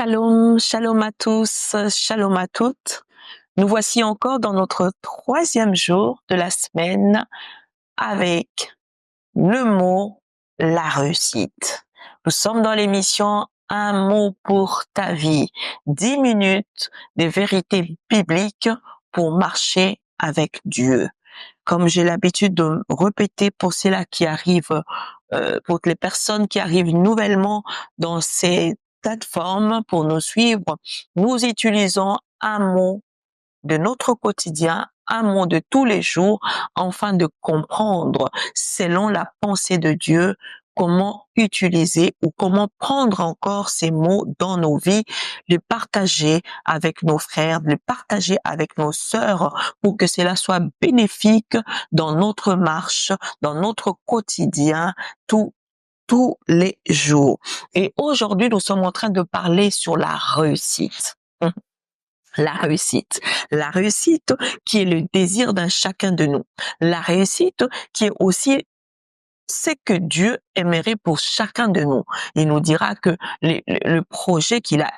Shalom, shalom à tous, shalom à toutes. Nous voici encore dans notre troisième jour de la semaine avec le mot la réussite. Nous sommes dans l'émission Un mot pour ta vie, 10 minutes de vérités bibliques pour marcher avec Dieu. Comme j'ai l'habitude de répéter pour ceux-là qui arrivent, pour les personnes qui arrivent nouvellement dans ces plateformes pour nous suivre, nous utilisons un mot de notre quotidien, un mot de tous les jours, afin de comprendre, selon la pensée de Dieu, comment utiliser ou comment prendre encore ces mots dans nos vies, les partager avec nos frères, les partager avec nos sœurs, pour que cela soit bénéfique dans notre marche, dans notre quotidien, tous les jours. Et aujourd'hui, nous sommes en train de parler sur la réussite. La réussite. La réussite qui est le désir d'un chacun de nous. La réussite qui est aussi ce que Dieu aimerait pour chacun de nous. Il nous dira que le projet qu'il a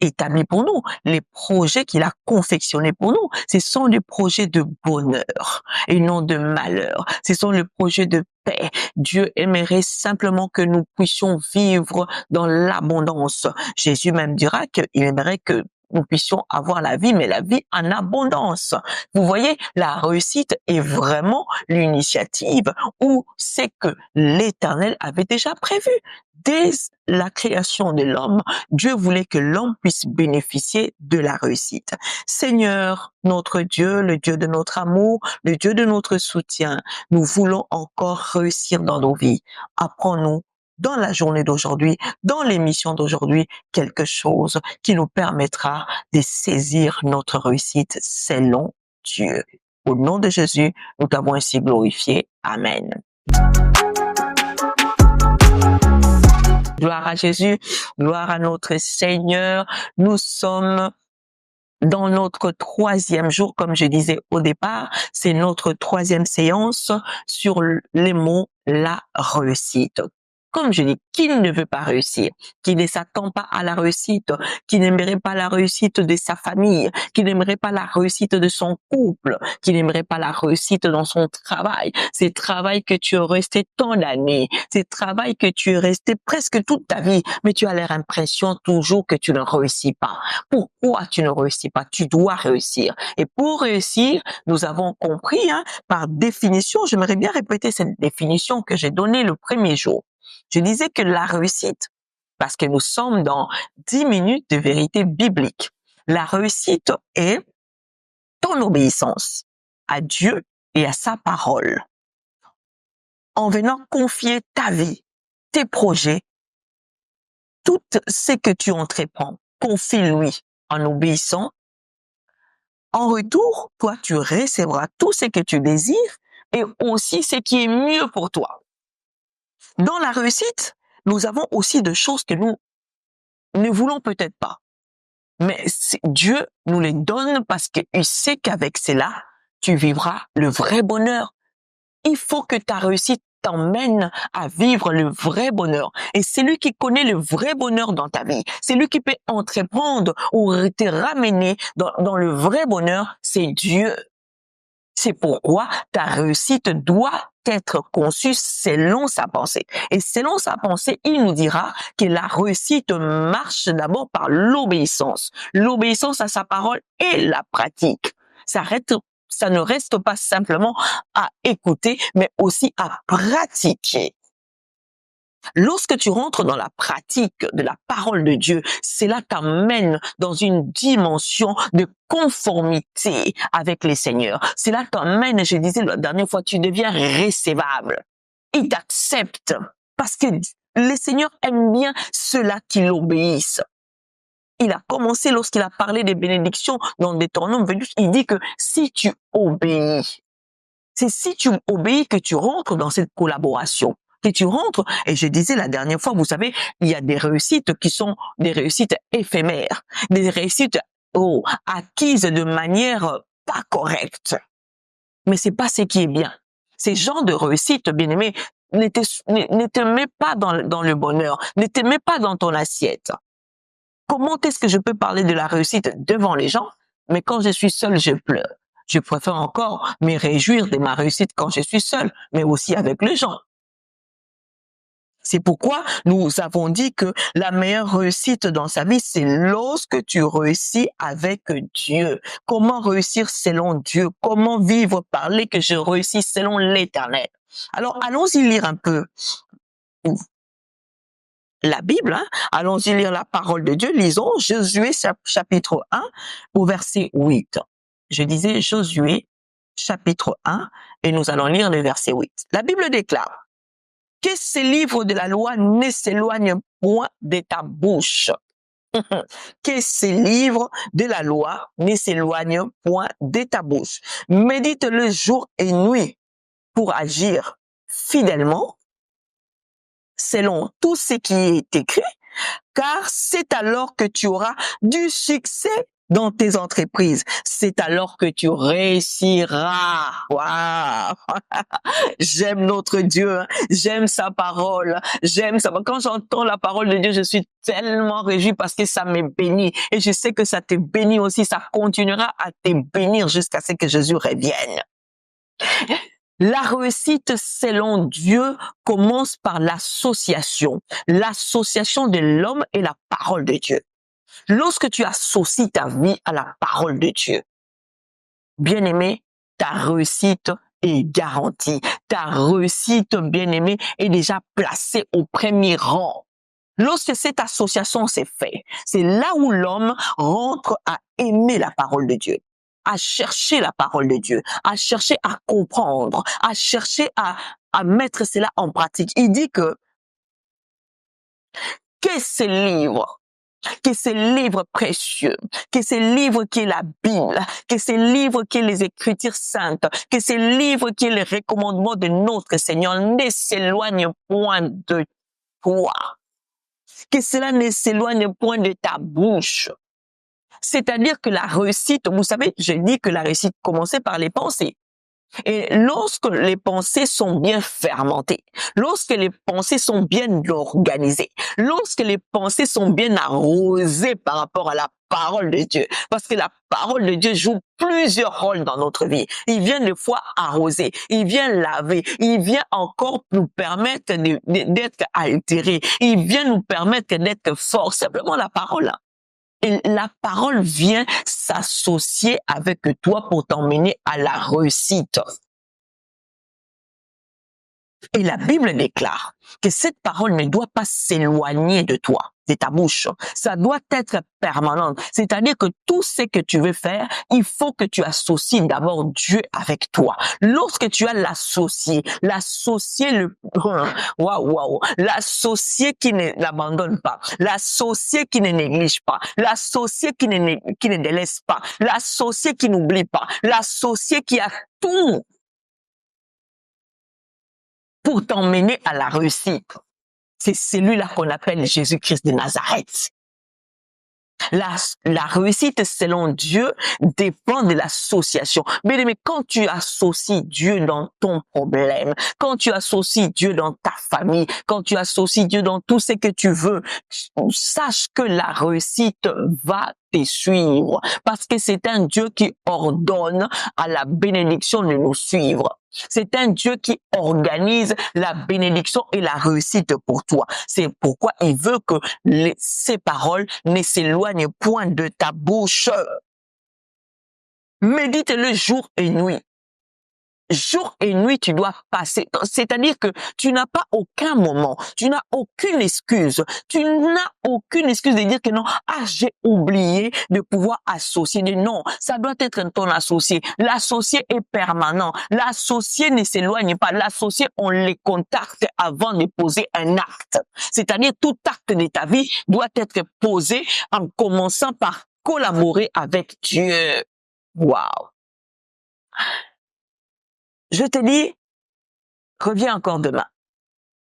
établi pour nous, les projets qu'il a confectionnés pour nous, ce sont des projets de bonheur et non de malheur. Ce sont les projets de paix. Dieu aimerait simplement que nous puissions vivre dans l'abondance. Jésus même dira qu'il aimerait que nous puissions avoir la vie, mais la vie en abondance. Vous voyez, la réussite est vraiment l'initiative ou c'est que l'Éternel avait déjà prévu. Dès la création de l'homme, Dieu voulait que l'homme puisse bénéficier de la réussite. Seigneur, notre Dieu, le Dieu de notre amour, le Dieu de notre soutien, nous voulons encore réussir dans nos vies. Apprends-nous dans la journée d'aujourd'hui, dans l'émission d'aujourd'hui, quelque chose qui nous permettra de saisir notre réussite selon Dieu. Au nom de Jésus, nous t'avons ainsi glorifié. Amen. Gloire à Jésus, gloire à notre Seigneur. Nous sommes dans notre troisième jour, comme je disais au départ, c'est notre troisième séance sur les mots la réussite. Comme je dis, qui ne veut pas réussir, qui ne s'attend pas à la réussite, qui n'aimerait pas la réussite de sa famille, qui n'aimerait pas la réussite de son couple, qui n'aimerait pas la réussite dans son travail, c'est travail que tu es resté tant d'années, c'est travail que tu es resté presque toute ta vie, mais tu as l'impression toujours que tu ne réussis pas. Pourquoi tu ne réussis pas? Tu dois réussir. Et pour réussir, nous avons compris, par définition, j'aimerais bien répéter cette définition que j'ai donnée le premier jour. Je disais que la réussite, parce que nous sommes dans 10 minutes de vérité biblique, la réussite est ton obéissance à Dieu et à sa parole. En venant confier ta vie, tes projets, tout ce que tu entreprends, confie-lui en obéissant. En retour, toi, tu recevras tout ce que tu désires et aussi ce qui est mieux pour toi. Dans la réussite, nous avons aussi des choses que nous ne voulons peut-être pas. Mais Dieu nous les donne parce qu'il sait qu'avec cela, tu vivras le vrai bonheur. Il faut que ta réussite t'emmène à vivre le vrai bonheur. Et c'est lui qui connaît le vrai bonheur dans ta vie. C'est lui qui peut entreprendre ou te ramener dans le vrai bonheur. C'est Dieu. C'est pourquoi ta réussite doit être conçue selon sa pensée. Et selon sa pensée, il nous dira que la réussite marche d'abord par l'obéissance. L'obéissance à sa parole et la pratique. Ça ne reste pas simplement à écouter, mais aussi à pratiquer. Lorsque tu rentres dans la pratique de la parole de Dieu, cela t'amène dans une dimension de conformité avec les seigneurs. Cela t'amène, je disais la dernière fois, tu deviens recevable. Il t'accepte parce que les seigneurs aiment bien ceux-là qui l'obéissent. Il a commencé lorsqu'il a parlé des bénédictions dans Deutéronome 28, il dit que si tu obéis, c'est si tu obéis que tu rentres dans cette collaboration. Que tu rentres, et je disais la dernière fois, vous savez, il y a des réussites qui sont des réussites éphémères, des réussites acquises de manière pas correcte. Mais c'est pas ce qui est bien. Ces genres de réussites, bien-aimés, ne te mets pas dans le bonheur, ne te mets pas dans ton assiette. Comment est-ce que je peux parler de la réussite devant les gens, mais quand je suis seul, je pleure? Je préfère encore me réjouir de ma réussite quand je suis seul, mais aussi avec les gens. C'est pourquoi nous avons dit que la meilleure réussite dans sa vie, c'est lorsque tu réussis avec Dieu. Comment réussir selon Dieu? Comment vivre, parler que je réussis selon l'Éternel? Alors, allons-y lire un peu la Bible, hein? Allons-y lire la parole de Dieu. Lisons Josué chapitre 1 au verset 8. Je disais Josué chapitre 1 et nous allons lire le verset 8. La Bible déclare que ces livres de la loi ne s'éloignent point de ta bouche. Que ces livres de la loi ne s'éloignent point de ta bouche. Médite-le jour et nuit pour agir fidèlement selon tout ce qui est écrit, car c'est alors que tu auras du succès dans tes entreprises. C'est alors que tu réussiras. Waouh! J'aime notre Dieu, hein. J'aime sa parole, j'aime ça. Quand j'entends la parole de Dieu, je suis tellement réjouie parce que ça me bénit. Et je sais que ça te bénit aussi, ça continuera à te bénir jusqu'à ce que Jésus revienne. La réussite selon Dieu commence par l'association de l'homme et la parole de Dieu. Lorsque tu associes ta vie à la parole de Dieu, bien-aimé, ta réussite est garantie. Ta réussite, bien-aimé, est déjà placée au premier rang. Lorsque cette association s'est faite, c'est là où l'homme rentre à aimer la parole de Dieu, à chercher la parole de Dieu, à chercher à comprendre, à chercher à mettre cela en pratique. Il dit que ces livres, que ces livres précieux, que ces livres qui est la Bible, que ces livres qui est les Écritures saintes, que ces livres qui est les recommandements de notre Seigneur ne s'éloignent point de toi. Que cela ne s'éloigne point de ta bouche. C'est-à-dire que la réussite, vous savez, je dis que la réussite commençait par les pensées. Et lorsque les pensées sont bien fermentées, lorsque les pensées sont bien organisées, lorsque les pensées sont bien arrosées par rapport à la parole de Dieu, parce que la parole de Dieu joue plusieurs rôles dans notre vie. Il vient des fois arroser, il vient laver, il vient encore nous permettre d'être altérés, il vient nous permettre d'être forts. Simplement la parole. Et la parole vient s'associer avec toi pour t'emmener à la réussite. Et la Bible déclare que cette parole ne doit pas s'éloigner de toi, de ta bouche. Ça doit être permanent. C'est-à-dire que tout ce que tu veux faire, il faut que tu associes d'abord Dieu avec toi. Lorsque tu as l'associé l'associé qui ne l'abandonne pas, l'associé qui ne néglige pas, l'associé qui ne délaisse pas, l'associé qui n'oublie pas, l'associé qui a tout pour t'emmener à la réussite. C'est celui-là qu'on appelle Jésus-Christ de Nazareth. La réussite selon Dieu dépend de l'association. Mais quand tu associes Dieu dans ton problème, quand tu associes Dieu dans ta famille, quand tu associes Dieu dans tout ce que tu veux, sache que la réussite va te suivre parce que c'est un Dieu qui ordonne à la bénédiction de nous suivre. C'est un Dieu qui organise la bénédiction et la réussite pour toi. C'est pourquoi il veut que ces paroles ne s'éloignent point de ta bouche. Médite-le jour et nuit. Jour et nuit, tu dois passer. C'est-à-dire que tu n'as pas aucun moment, tu n'as aucune excuse. Tu n'as aucune excuse de dire que non, j'ai oublié de pouvoir associer. Non, ça doit être ton associé. L'associé est permanent. L'associé ne s'éloigne pas. L'associé, on les contacte avant de poser un acte. C'est-à-dire tout acte de ta vie doit être posé en commençant par collaborer avec Dieu. Wow. Je te dis, reviens encore demain.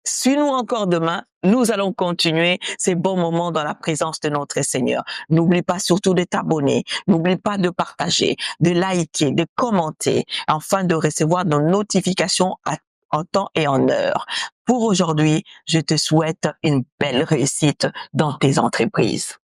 Suis-nous encore demain. Nous allons continuer ces bons moments dans la présence de notre Seigneur. N'oublie pas surtout de t'abonner. N'oublie pas de partager, de liker, de commenter, afin de recevoir nos notifications en temps et en heure. Pour aujourd'hui, je te souhaite une belle réussite dans tes entreprises.